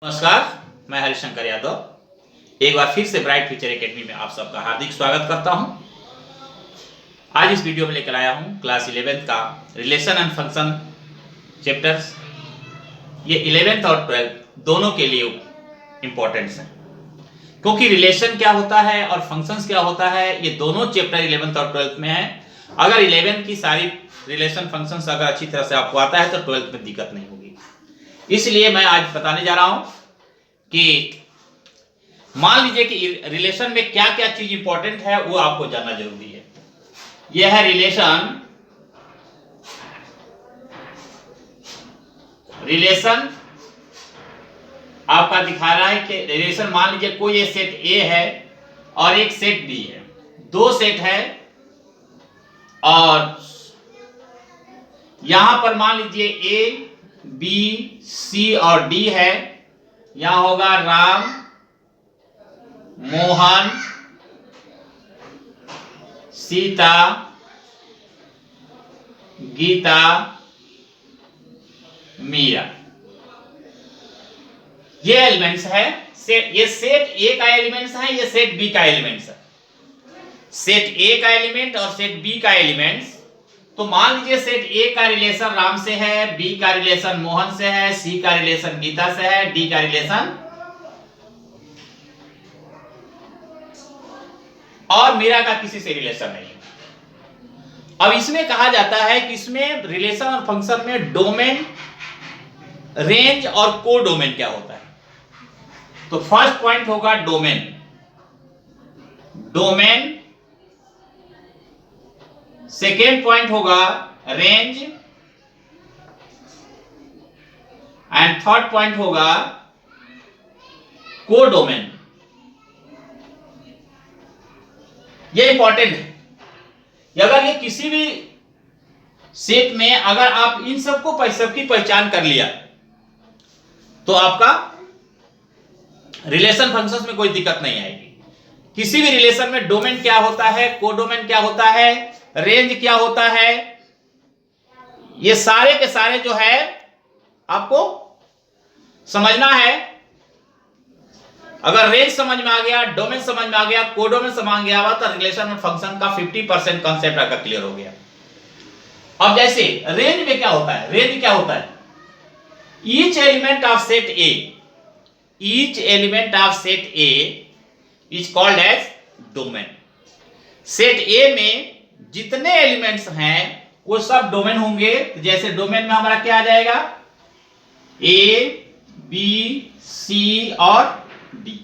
नमस्कार, मैं हरिशंकर यादव एक बार फिर से ब्राइट फ्यूचर एकेडमी में आप सबका हार्दिक स्वागत करता हूं। आज इस वीडियो में लेकर आया हूं क्लास 11th का रिलेशन एंड फंक्शन चैप्टर्स। ये 11th और 12th दोनों के लिए इंपॉर्टेंट्स हैं, क्योंकि रिलेशन क्या होता है और फंक्शंस क्या होता है ये दोनों चैप्टर 11th और 12th में है। अगर 11th की सारी रिलेशन फंक्शंस अगर अच्छी तरह से आपको आता है तो 12th में दिक्कत नहीं होगी। इसलिए मैं आज बताने जा रहा हूं कि मान लीजिए कि रिलेशन में क्या क्या चीज इंपॉर्टेंट है वो आपको जानना जरूरी है। यह है रिलेशन आपका दिखा रहा है कि रिलेशन मान लीजिए कोई एक सेट ए है और एक सेट बी है, दो सेट है और यहां पर मान लीजिए ए बी सी और डी है। यहां होगा राम मोहन सीता गीता मीरा, ये एलिमेंट्स है। ये सेट ए का एलिमेंट्स है, ये सेट बी का एलिमेंट्स है। सेट ए का एलिमेंट और सेट बी का एलिमेंट्स। तो मान लीजिए सेट ए का रिलेशन राम से है, बी का रिलेशन मोहन से है, सी का रिलेशन गीता से है, डी का रिलेशन और मीरा का किसी से रिलेशन नहीं है। अब इसमें कहा जाता है कि इसमें रिलेशन और फंक्शन में डोमेन, रेंज और को डोमेन क्या होता है। तो फर्स्ट पॉइंट होगा डोमेन। डोमेन सेकेंड पॉइंट होगा रेंज एंड थर्ड पॉइंट होगा कोडोमेन। ये इंपॉर्टेंट है। अगर ये किसी भी सेट में अगर आप इन सबको सबकी पहचान कर लिया तो आपका रिलेशन फंक्शंस में कोई दिक्कत नहीं आएगी। किसी भी रिलेशन में डोमेन क्या होता है, कोडोमेन क्या होता है, रेंज क्या होता है, ये सारे के सारे जो है आपको समझना है। अगर रेंज समझ में आ गया, डोमेन समझ में आ गया, कोडोमेन समझ में गया तो रिलेशन और फंक्शन का 50% कॉन्सेप्ट आपका क्लियर हो गया। अब जैसे रेंज में क्या होता है, रेंज क्या होता है, each element of set A, each element of set A is called as domain. Set A में जितने एलिमेंट्स हैं वो सब डोमेन होंगे। जैसे डोमेन में हमारा क्या आ जाएगा, ए बी सी और डी।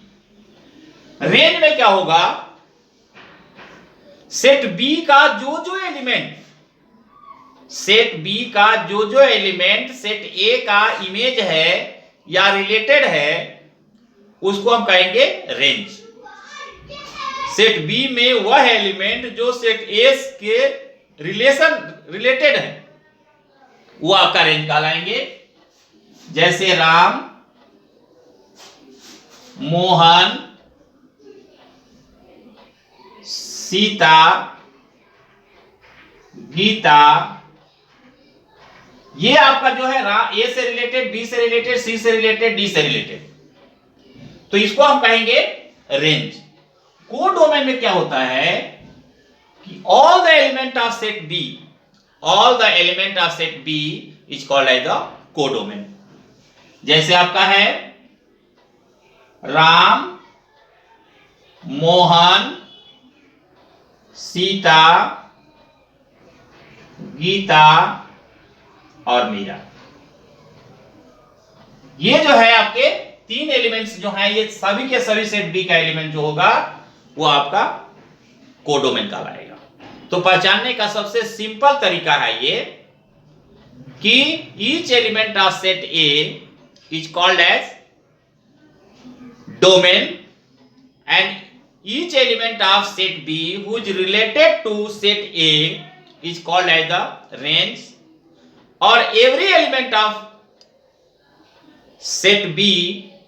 रेंज में क्या होगा, सेट बी का जो एलिमेंट, सेट बी का जो एलिमेंट सेट ए का इमेज है या रिलेटेड है उसको हम कहेंगे रेंज। सेट बी में वह एलिमेंट जो सेट ए के रिलेटेड है वो आपका रेंज कहलाएंगे। जैसे राम मोहन सीता गीता, ये आपका जो है ए से रिलेटेड, बी से रिलेटेड, सी से रिलेटेड, डी से रिलेटेड, तो इसको हम कहेंगे रेंज। कोडोमेन में क्या होता है कि all the element of set B, all the element of set B is called as the codomain. जैसे आपका है राम मोहन सीता गीता और मीरा, ये जो है आपके तीन एलिमेंट्स जो हैं ये सभी के सभी सेट बी का एलिमेंट जो होगा वो आपका कोडोमेन कहलाएगा। तो पहचानने का सबसे सिंपल तरीका है ये कि each element of set A is called as domain and each element of set B who is related to set A is called as the range और every element of set B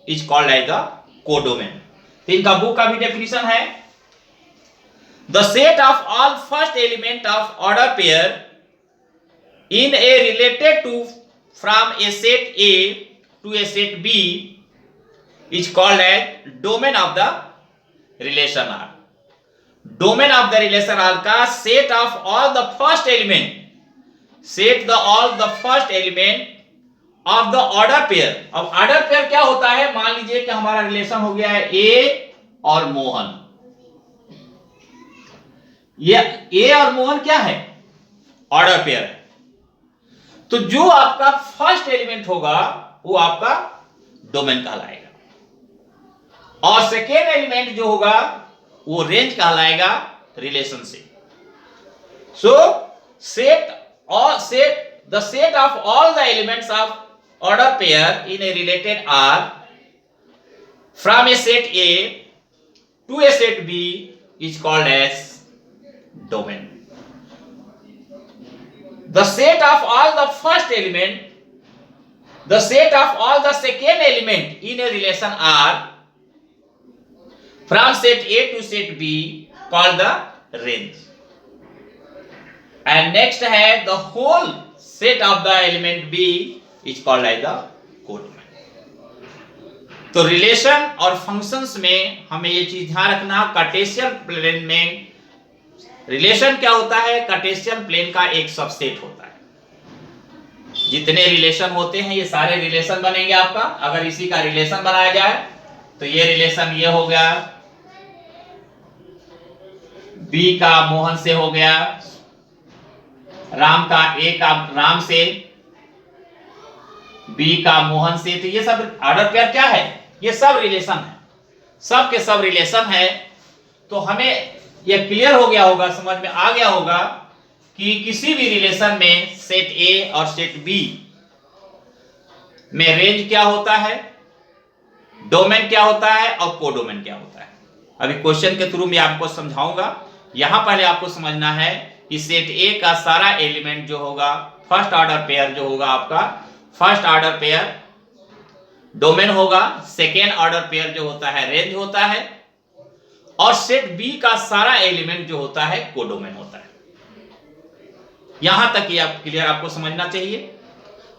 is called as the codomain. तो इनका book का भी definition है, the set of all first element of order pair in a related to from a set A to a set B is called as domain of the relation R. Domain of the relation R का set of all the first element, set the all the first element of the order pair. अब order pair क्या होता है, मान लीजिए कि हमारा relation हो गया है ए और मोहन। ये ए और मोहन क्या है, ऑर्डर पेयर है। तो जो आपका फर्स्ट एलिमेंट होगा वो आपका डोमेन कहलाएगा, और सेकेंड एलिमेंट जो होगा वो रेंज कहलाएगा रिलेशन से। So the set of all the elements of order pair in a related R from a set A to a set B is called as domain. The set of all the first element, the set of all the second element in a relation R from set A to set B called the range. And next है the whole set of the element B is called as the codomain. तो relation और functions में हमें ये चीज ध्यान रखना, Cartesian plane में रिलेशन क्या होता है, कार्टेशियन प्लेन का एक सबसेट होता है। जितने रिलेशन होते हैं ये सारे रिलेशन बनेंगे आपका। अगर इसी का रिलेशन बनाया जाए तो ये रिलेशन ये हो गया, बी का मोहन से हो गया, राम का ए का राम से, बी का मोहन से। तो ये सब ऑर्डर पेयर क्या है, ये सब रिलेशन है, सब के सब रिलेशन है। तो हमें ये क्लियर हो गया होगा, समझ में आ गया होगा कि किसी भी रिलेशन में सेट ए और सेट बी में रेंज क्या होता है, डोमेन क्या होता है और कोडोमेन क्या होता है। अभी क्वेश्चन के थ्रू मैं आपको समझाऊंगा। यहां पहले आपको समझना है कि सेट ए का सारा एलिमेंट जो होगा, फर्स्ट ऑर्डर पेयर जो होगा आपका, फर्स्ट ऑर्डर पेयर डोमेन होगा, सेकेंड ऑर्डर पेयर जो होता है रेंज होता है, और सेट बी का सारा एलिमेंट जो होता है कोडोमेन होता है। यहां तक ये आप क्लियर आपको समझना चाहिए।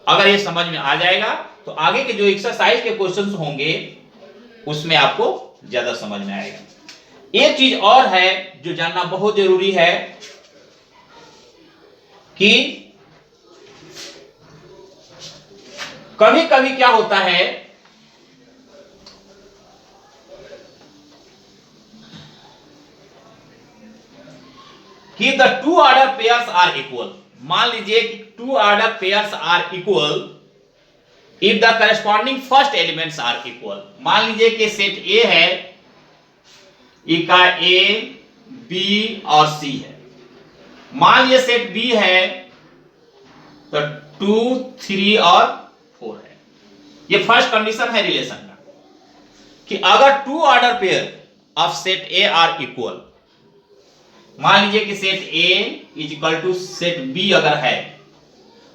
अगर ये समझ में आ जाएगा तो आगे के जो एक्सरसाइज के क्वेश्चंस होंगे उसमें आपको ज्यादा समझ में आएगा। एक चीज और है जो जानना बहुत जरूरी है कि कभी कभी क्या होता है कि the two order pairs are equal. मान लीजिए कि two order pairs are equal if the corresponding first elements are equal. मान लीजिए कि सेट ए है, का ए बी और सी है। मान लीजिए सेट बी है तो 2 3 और 4 है। ये फर्स्ट कंडीशन है रिलेशन का कि अगर two order pair of set A are equal, मान लीजिए कि set A is equal to set B अगर है,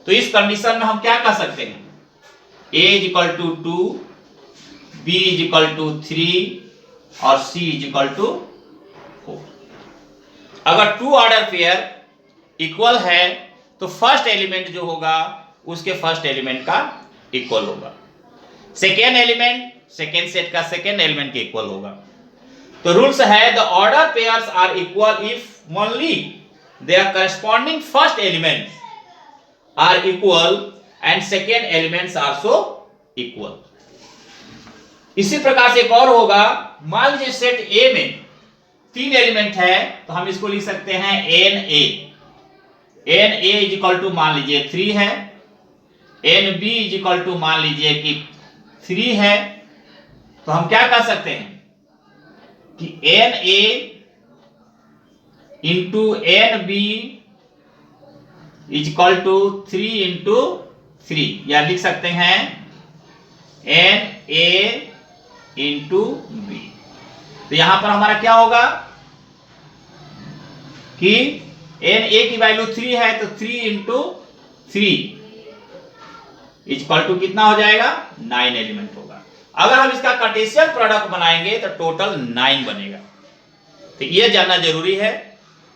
तो इस कंडीशन में हम क्या कर सकते हैं, A is equal to 2, B is equal to 3 और सी इज इक्वल टू 4। अगर टू ऑर्डर पेयर इक्वल है तो फर्स्ट एलिमेंट जो होगा उसके फर्स्ट एलिमेंट का इक्वल होगा, सेकेंड एलिमेंट सेकेंड सेट का सेकेंड एलिमेंट के इक्वल होगा। तो रूल्स है the order pairs are equal if only their corresponding first elements are equal and second elements also equal. इसी प्रकार से एक और होगा, मान लीजिए सेट ए में 3 एलिमेंट है तो हम इसको लिख सकते हैं n A. N A is equal to मान लीजिए 3 है, n B is equal to मान लीजिए कि 3 है। तो हम क्या कर सकते हैं कि n A into n B is equal to 3 into 3, या लिख सकते हैं एन ए इंटू बी। तो यहां पर हमारा क्या होगा कि एन ए की वैल्यू 3 है तो 3 इंटू 3 इक्वल टू कितना हो जाएगा, 9 एलिमेंट होगा। अगर हम इसका कार्टेशियन प्रोडक्ट बनाएंगे तो टोटल 9 बनेगा। तो ये जानना जरूरी है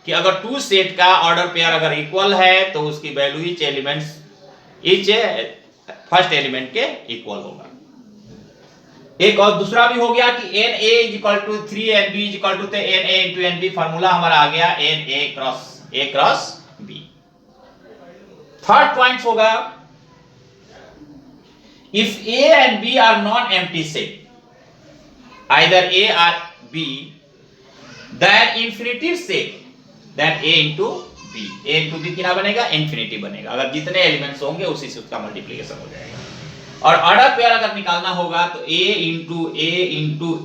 कि अगर टू सेट का ऑर्डर पेयर अगर इक्वल है तो उसकी value each elements each first element के इक्वल होगा। एक और दूसरा भी हो गया कि n A is equal to 3nb is equal to n A into n B, formula हमारा आ गया n A cross B. Third point होगा if A and B are non empty set, either A or B, then infinity set, then A into B. A into B क्या बनेगा? Infinity बनेगा। अगर जितने elements होंगे उसी से उसका मल्टीप्लिकेशन हो जाएगा। और ऑर्डर पेयर अगर निकालना होगा तो ए इंटू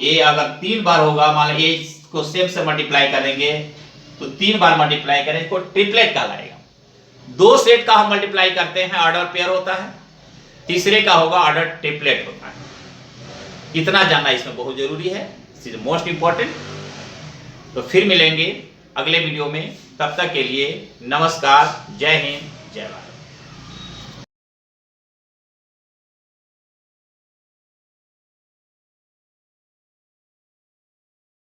ए अगर 3 बार होगा, मान लो ए को सेम से मल्टीप्लाई करेंगे तो 3 बार मल्टीप्लाई करें इसको ट्रिपलेट कहलाएगा। 2 सेट का हम मल्टीप्लाई करते हैं ऑर्डर पेयर होता है, तीसरे का होगा ऑर्डर ट्रिपलेट होता है। इतना जानना इसमें बहुत जरूरी है, दिस इज मोस्ट इंपॉर्टेंट। तो फिर मिलेंगे अगले वीडियो में, तब तक के लिए नमस्कार, जय हिंद, जय भारत।